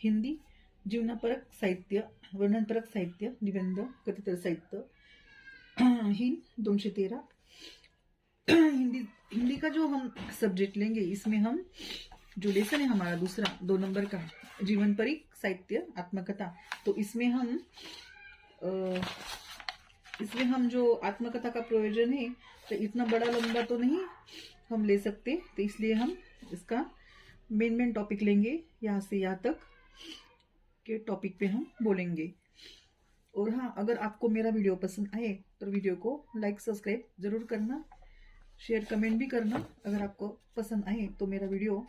हिंदी जीवनापरक साहित्य, वर्णनपरक साहित्य, निबंध, कथातर साहित्य, हिंद 213। हिंदी का जो हम सब्जेक्ट लेंगे, इसमें हम जो लेसन है हमारा दूसरा 2 नंबर का जीवन परिक साहित्य आत्मकथा, तो इसमें हम जो आत्मकथा का प्रयोजन है तो इतना बड़ा लंबा तो नहीं हम ले सकते, तो इसलिए हम इसका मेन टॉपिक लेंगे, यहाँ से यहाँ तक के टॉपिक पे हम बोलेंगे। और हाँ, अगर आपको मेरा वीडियो पसंद आए तो वीडियो को लाइक सब्सक्राइब जरूर करना, शेयर कमेंट भी करना। अगर आपको पसंद आए तो मेरा वीडियो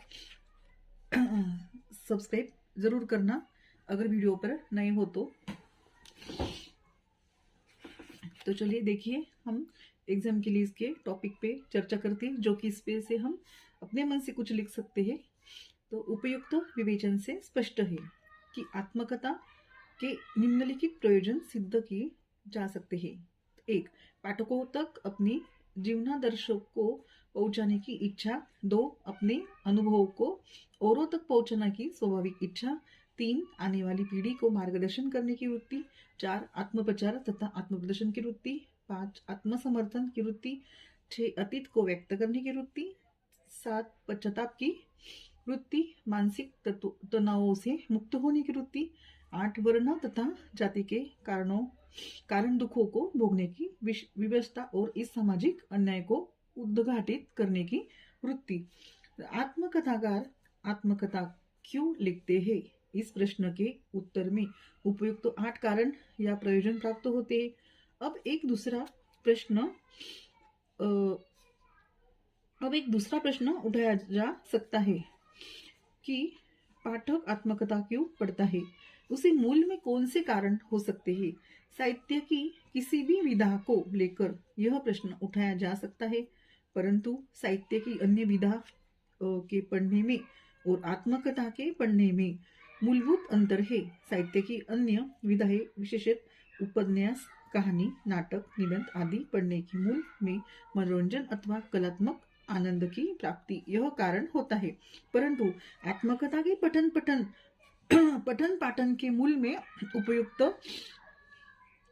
सब्सक्राइब जरूर करना, अगर वीडियो पर नए हो तो चलिए देखिए, हम एग्जाम के लिए इसके टॉपिक पे चर्चा करते हैं, जो कि इस पे से हम अपने मन से कुछ लिख सकते हैं। तो उपयुक्त विवेचन से स्पष्ट है कि आत्मकथा के निम्नलिखित प्रयोजन सिद्ध किए जा सकते हैं। 1. पाठकों तक अपनी जीवनादर्श को पहुंचाने की इच्छा। 2. अपने अनुभवों को औरों तक पहुंचाने की स्वाभाविक इच्छा। 3. आने वाली पीढ़ी को मार्गदर्शन करने की वृत्ति। 4. आत्मप्रचार तथा आत्मप्रदर्शन की वृत्ति। 5. आत्मसमर्थन की वृत्ति। 6. अतीत को व्यक्त करने की वृत्ति। 7. पश्चाताप की वृत्ति, मानसिक तनावों से मुक्त होने की वृत्ति। 8. वर्ण तथा जाति के कारण दुखों को भोगने की विवशता और इस सामाजिक अन्याय को उद्घाटित करने की वृत्ति। आत्मकथाकार आत्मकथा क्यों लिखते हैं? इस प्रश्न के उत्तर में उपयुक्त 8 कारण या प्रयोजन प्राप्त होते हैं। अब एक दूसरा प्रश्न उठाया जा सकता है कि पाठक आत्मकथा क्यों पढ़ता है? उसे मूल में कौन से कारण हो सकते हैं? साहित्य की किसी भी विधा को लेकर यह प्रश्न उठाया जा सकता है, परंतु साहित्य की अन्य विधा के पढ़ने में और आत्मकथा के पढ़ने में मूलभूत अंतर है। साहित्य की अन्य विधाएं विशेषत उपन्यास, कहानी, नाटक, निबंध आदि पढ़ने की मूल में मनोरंजन अथवा कलात्मक आनंद की प्राप्ति यह कारण होता है, परंतु आत्मकथा के पठन पाठन के मूल में उपयुक्त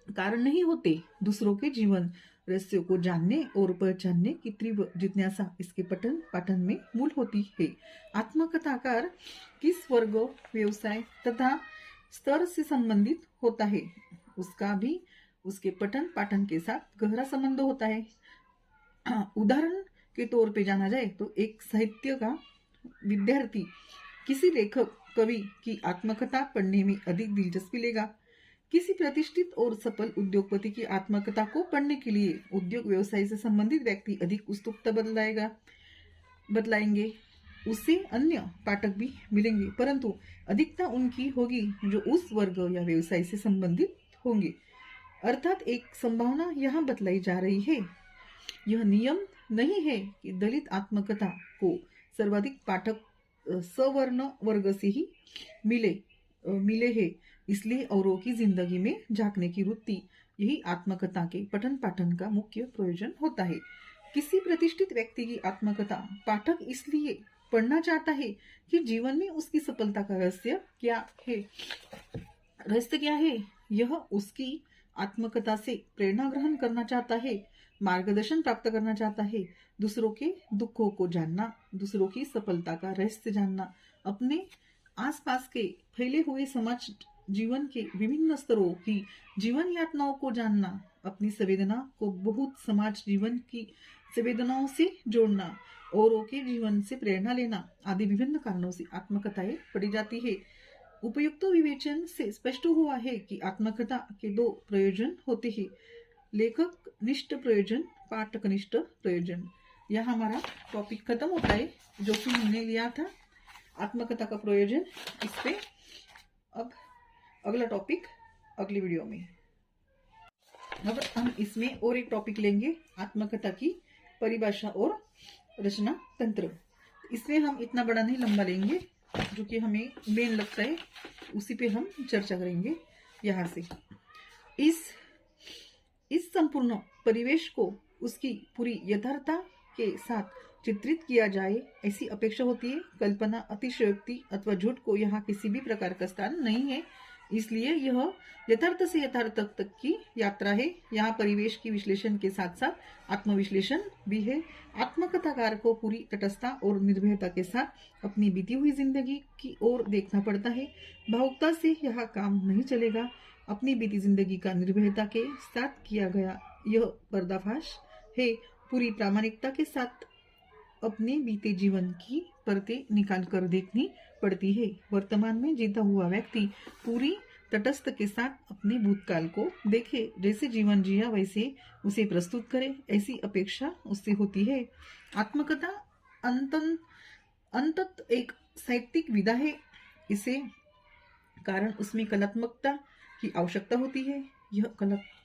कारण नहीं होते। दूसरों के जीवन रहस्यों को जानने और पहचानने की तीव्र जिज्ञासा इसके पठन पाठन में मूल होती है। आत्मकथाकार किस वर्ग, व्यवसाय तथा स्तर से संबंधित होता है, उसका भी उसके पठन पाठन के साथ गहरा संबंध होता है। उदाहरण के तौर पे जाना जाए तो एक साहित्य का विद्यार्थी किसी लेखक कवि की आत्मकथा पढ़ने में अधिक दिलचस्पी लेगा। किसी प्रतिष्ठित और सफल उद्योगपति की आत्मकथा को पढ़ने के लिए उद्योग व्यवसाय से संबंधित व्यक्ति अधिक उत्सुकता बदलाएंगे। उससे अन्य पाठक भी मिलेंगे, परंतु अधिकता उनकी होगी जो उस वर्ग या व्यवसाय से संबंधित होंगे। अर्थात एक संभावना यहाँ बतलाई जा रही है। यह नियम नहीं है कि दलित आत्मकथा को सर्वाधिक पाठक सवर्ण वर्ग से ही मिले हैं, इसलिए औरों की जिंदगी में झांकने की वृत्ति यही आत्मकथा के पठन पाठन का मुख्य प्रयोजन होता है। किसी प्रतिष्ठित व्यक्ति की आत्मकथा पाठक इसलिए पढ़ना चाहता है कि जीवन में उसकी सफलता का रहस्य क्या है। यह उसकी आत्मकथा से प्रेरणा ग्रहण करना चाहता है, मार्गदर्शन प्राप्त करना चाहता है, दूसरों के दुखों को जानना, दूसरों की सफलता का रहस्य जानना, अपने आसपास के फैले हुए समाज जीवन के विभिन्न स्तरों की जीवन यातनाओं को जानना, अपनी संवेदना को बहुत समाज जीवन की संवेदनाओं से जोड़ना, औरों के जीवन से प्रेरणा लेना आदि विभिन्न कारणों से आत्मकथाएं पढ़ी जाती है। उपयुक्त विवेचन से स्पष्ट हुआ है कि आत्मकथा के 2 प्रयोजन होते हैं, लेखक निष्ठ प्रयोजन, पाठक निष्ठ प्रयोजन। यह हमारा टॉपिक खत्म होता है जो कि हमने लिया था आत्मकथा का प्रयोजन। इस पे अब अगला टॉपिक अगली वीडियो में। अब हम इसमें और एक टॉपिक लेंगे, आत्मकथा की परिभाषा और रचना तंत्र। इसमें हम इतना बड़ा नहीं लंबा लेंगे, जो कि हमें मेन लगता है उसी पे हम चर्चा करेंगे। यहाँ से इस संपूर्ण परिवेश को उसकी पूरी यथार्थता के साथ चित्रित किया जाए ऐसी अपेक्षा होती है। कल्पना, अतिशयोक्ति अथवा झूठ को यहाँ किसी भी प्रकार का स्थान नहीं है। इसलिए यह यथार्थ से यथार्थ तक की यात्रा है। यहाँ परिवेश की विश्लेषण के साथ साथ आत्मविश्लेषण भी है। आत्मकथाकार को पूरी तटस्थता और निर्भयता के साथ अपनी बीती हुई जिंदगी की ओर देखना पड़ता है। भावुकता से यह काम नहीं चलेगा। अपनी बीती जिंदगी का निर्भयता के साथ किया गया यह पर्दाफाश है। पूरी प्रामाणिकता के साथ अपने बीते जीवन की परतें निकाल कर देखनी पड़ती है। वर्तमान में जीता हुआ व्यक्ति पूरी तटस्थ के साथ अपने भूतकाल को देखे, जैसे जीवन जिया वैसे उसे प्रस्तुत करे, ऐसी अपेक्षा उससे होती है। आत्मकथा अंतत एक साहित्यिक विधा है। इसे कारण उसमें कलात्मकता की आवश्यकता होती है। यह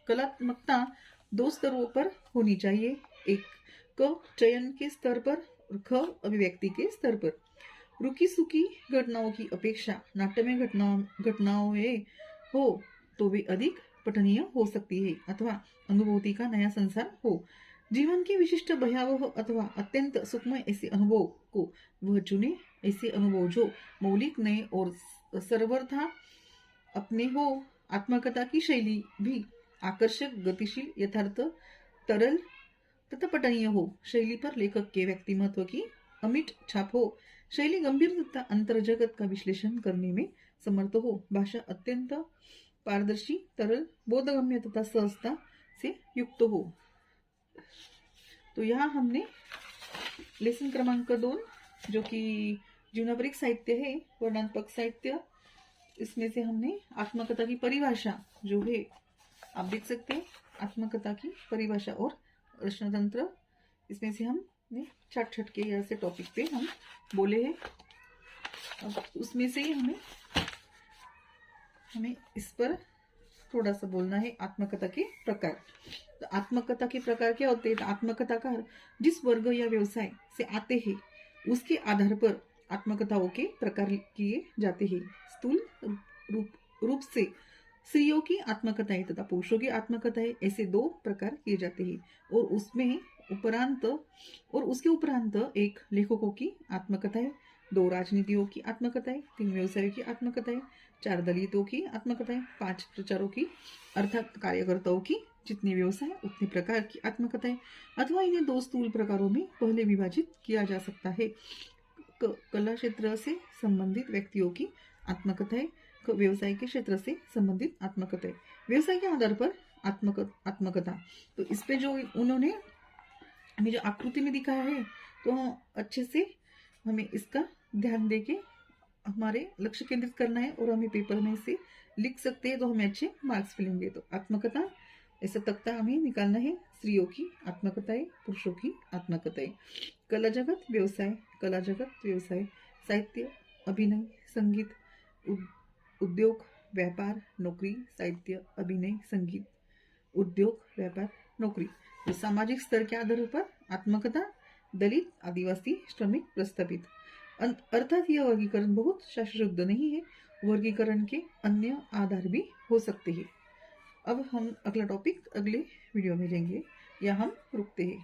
कलात्मकता दो स्तरों पर होनी चाहिए, एक क चयन के स्तर पर और ख अभिव्यक्ति के स्तर पर। रुकी सुकी घटनाओं की अपेक्षा नाट्य में घटनाओं हो तो वे अधिक पठनीय हो सकती है अथवा अनुभूति का नया संसार हो। जीवन के विशिष्ट भयावह अथवा अत्यंत सुखमय ऐसे अनुभव को वह चुने, ऐसे अनुभव जो मौलिक, नए और सर्वथा अपने हो। आत्मकथा की शैली भी आकर्षक, गतिशील, यथार्थ, तरल तथा पठनीय हो। शैली पर लेखक के व्यक्तिमत्व की अमिट छाप हो। शैली गंभीर तथा अंतर जगत का विश्लेषण करने में समर्थ हो। भाषा अत्यंत पारदर्शी, तरल, बोधगम्य तथा सहजता से युक्त हो। तो यहाँ हमने लेसन क्रमांक 2 जो कि जीवनावरिक साहित्य है, वर्णनात्मक साहित्य, इसमें से हमने आत्मकथा की परिभाषा जो है आप देख सकते हैं। आत्मकथा की परिभाषा और रचनातंत्र, इसमें से हमने छट के ऐसे टॉपिक पे हम बोले हैं। अब उसमें से हमें इस पर थोड़ा सा बोलना है। आत्मकथा के प्रकार। तो आत्मकथा के प्रकार क्या होते हैं? तो आत्मकथाकार जिस वर्ग या व्यवसाय से आते हैं उसके आधार पर आत्मकथाओं के प्रकार किए जाते हैं। स्थूल रूप से स्त्रियों की आत्मकथाएं तथा पुरुषों की आत्मकथाएं, ऐसे दो प्रकार किए जाते हैं। और उसके उपरांत एक लेखकों की आत्मकथाएं, 2 राजनीतियों की आत्मकथाएं, 3 व्यवसायों की आत्मकथाएं, 4 दलितों की आत्मकथाएं, 5 प्रचारों की अर्थात कार्यकर्ताओं की, जितने व्यवसाय उतने प्रकार की आत्मकथाएं, अथवा इन्हें 2 स्थूल प्रकारों में पहले विभाजित किया जा सकता है। कला क्षेत्र से संबंधित व्यक्तियों की आत्मकथाएं, व्यवसाय के क्षेत्र से संबंधित आत्मकथाएं। व्यवसाय के आधार पर आत्मकथा, तो इस पे जो उन्होंने हमें जो आकृति में दिखाया है, तो अच्छे से हमें इसका ध्यान देके हमारे लक्ष्य केंद्रित करना है और हमें पेपर में से लिख सकते हैं, तो हमें अच्छे मार्क्स मिलेंगे। तो आत्मकथा ऐसा तख्ता हमें निकालना है। स्त्रियों की आत्मकथाएं, पुरुषों की आत्मकथाएं, कला जगत, व्यवसाय, कला जगत, व्यवसाय, साहित्य, अभिनय, संगीत, उद्योग, व्यापार, नौकरी, साहित्य, अभिनय, संगीत, उद्योग, व्यापार, नौकरी। तो सामाजिक स्तर के आधार पर आत्मकथा दलित, आदिवासी, श्रमिक, प्रस्थापित। अर्थात यह वर्गीकरण बहुत शास्त्रशुद्ध नहीं है। वर्गीकरण के अन्य आधार भी हो सकते हैं। अब हम अगला टॉपिक अगले वीडियो में लेंगे, या हम रुकते हैं।